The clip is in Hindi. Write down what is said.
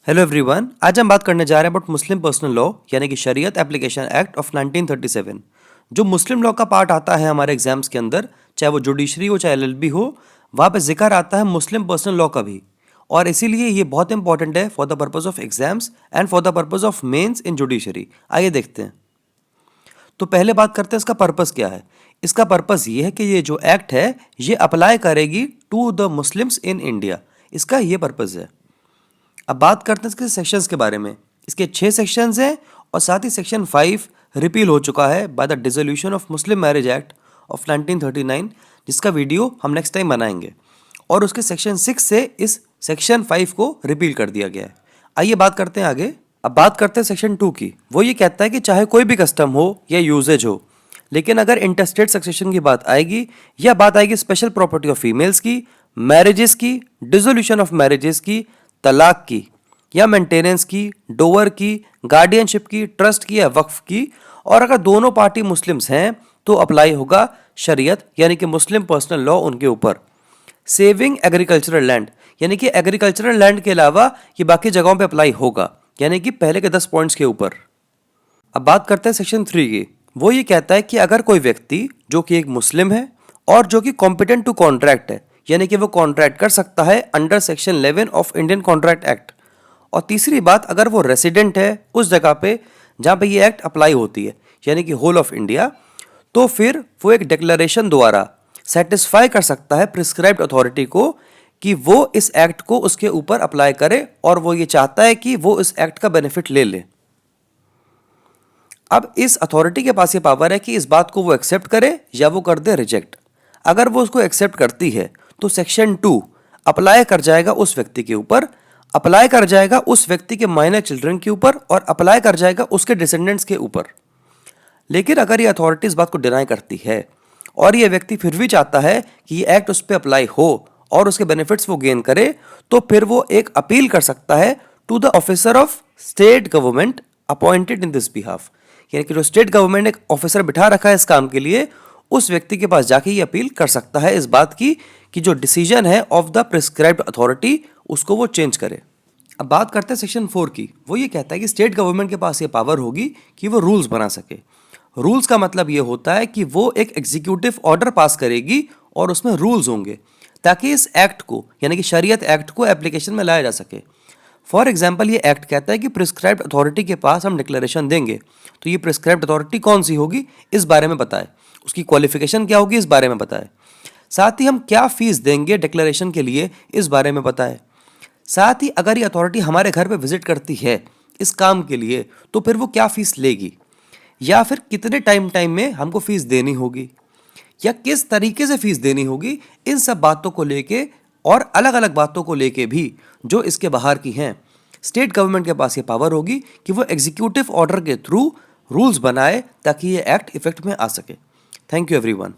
हेलो एवरीवन, आज हम बात करने जा रहे हैं अबाउट मुस्लिम पर्सनल लॉ यानी कि शरीयत एप्लीकेशन एक्ट ऑफ 1937। जो मुस्लिम लॉ का पार्ट आता है हमारे एग्जाम्स के अंदर, चाहे वो जुडिशरी हो चाहे एलएलबी हो, वहाँ पे जिक्र आता है मुस्लिम पर्सनल लॉ का भी। और इसीलिए ये बहुत इंपॉर्टेंट है for the purpose of exams and for the purpose of mains in judiciary. आइए देखते हैं। तो पहले बात करते हैं इसका पर्पस क्या है। इसका पर्पस ये है कि ये जो एक्ट है ये अप्लाई करेगी to the Muslims in India. इसका ये पर्पस है। अब बात करते हैं इसके सेक्शंस के बारे में। इसके 6 सेक्शंस हैं और साथ ही सेक्शन 5 रिपील हो चुका है by the dissolution of Muslim marriage act of 1939, जिसका वीडियो हम नेक्स्ट टाइम बनाएंगे। और उसके सेक्शन 6 से इस सेक्शन 5 को रिपील कर दिया गया है। आइए बात करते हैं आगे। अब बात करते हैं सेक्शन 2 की। वो ये कहता है कि चाहे कोई भी कस्टम हो या यूजेज हो, लेकिन अगर इंटरस्टेट सक्सेशन की बात आएगी या बात आएगी स्पेशल प्रॉपर्टी ऑफ फीमेल्स की, मैरिजेस की, डिसोल्यूशन ऑफ मैरिजेस की, तलाक की या मेंटेनेंस की, डोवर की, गार्डियनशिप की, ट्रस्ट की या वक्फ की, और अगर दोनों पार्टी मुस्लिम्स हैं तो अप्लाई होगा शरीयत यानी कि मुस्लिम पर्सनल लॉ उनके ऊपर। सेविंग एग्रीकल्चरल लैंड यानी कि एग्रीकल्चरल लैंड के अलावा ये बाकी जगहों पे अप्लाई होगा, यानी कि पहले के 10 पॉइंट्स के ऊपर। अब बात करते हैं सेक्शन 3 की। वो ये कहता है कि अगर कोई व्यक्ति जो कि एक मुस्लिम है और जो कि कॉम्पिटेंट टू कॉन्ट्रैक्ट है, यानी कि वो कॉन्ट्रैक्ट कर सकता है under section 11 of Indian contract act. और तीसरी बात, अगर वो रेसिडेंट है उस जगह पे जहाँ पे ये एक्ट अप्लाई होती है, यानी कि होल ऑफ इंडिया, तो फिर वो एक डिक्लेरेशन द्वारा सेटिस्फाई कर सकता है प्रिस्क्राइब्ड अथॉरिटी को कि वो इस एक्ट को उसके ऊपर अप्लाई करे और वो ये चाहता है कि वो इस एक्ट का बेनिफिट ले ले। अब इस अथॉरिटी के पास ये पावर है कि इस बात को वो एक्सेप्ट करे या वो कर दे रिजेक्ट। अगर वो उसको एक्सेप्ट करती है तो सेक्शन 2 अप्लाई कर जाएगा उस व्यक्ति के ऊपर, अप्लाई कर जाएगा उस व्यक्ति के माइनर चिल्ड्रन के ऊपर और अप्लाई कर जाएगा उसके डिसेंडेंट्स के ऊपर। लेकिन अगर ये अथॉरिटी इस बात को डिनाई करती है और ये व्यक्ति फिर भी चाहता है कि ये एक्ट उस पर अप्लाई हो और उसके बेनिफिट्स वो गेन करे, तो फिर वो एक अपील कर सकता है to the officer of state government appointed in this behalf, यानी कि जो स्टेट गवर्नमेंट ने एक ऑफिसर बिठा रखा है इस काम के लिए, उस व्यक्ति के पास जाके ये अपील कर सकता है इस बात की कि जो डिसीजन है ऑफ द प्रिस्क्राइब्ड अथॉरिटी उसको वो चेंज करे। अब बात करते हैं सेक्शन 4 की। वो ये कहता है कि स्टेट गवर्नमेंट के पास ये पावर होगी कि वो रूल्स बना सके। रूल्स का मतलब ये होता है कि वो एक एग्जीक्यूटिव ऑर्डर पास करेगी और उसमें रूल्स होंगे ताकि इस एक्ट को यानी कि शरीयत एक्ट को एप्लीकेशन में लाया जा सके। फॉर एग्जाम्पल, ये एक्ट कहता है कि प्रिस्क्राइब्ड अथॉरिटी के पास हम डिक्लेरेशन देंगे, तो ये प्रिस्क्राइब्ड अथॉरिटी कौन सी होगी इस बारे में बताए, उसकी क्वालिफिकेशन क्या होगी इस बारे में बताए, साथ ही हम क्या फीस देंगे डिक्लेरेशन के लिए इस बारे में बताए। साथ ही अगर ये अथॉरिटी हमारे घर पे विजिट करती है इस काम के लिए तो फिर वो क्या फीस लेगी, या फिर कितने टाइम में हमको फीस देनी होगी, या किस तरीके से फीस देनी होगी, इन सब बातों को लेके और अलग अलग बातों को लेके भी जो इसके बाहर की हैं, स्टेट गवर्नमेंट के पास ये पावर होगी कि वो एग्जीक्यूटिव ऑर्डर के थ्रू रूल्स बनाए ताकि ये एक्ट इफेक्ट में आ सके। Thank you everyone.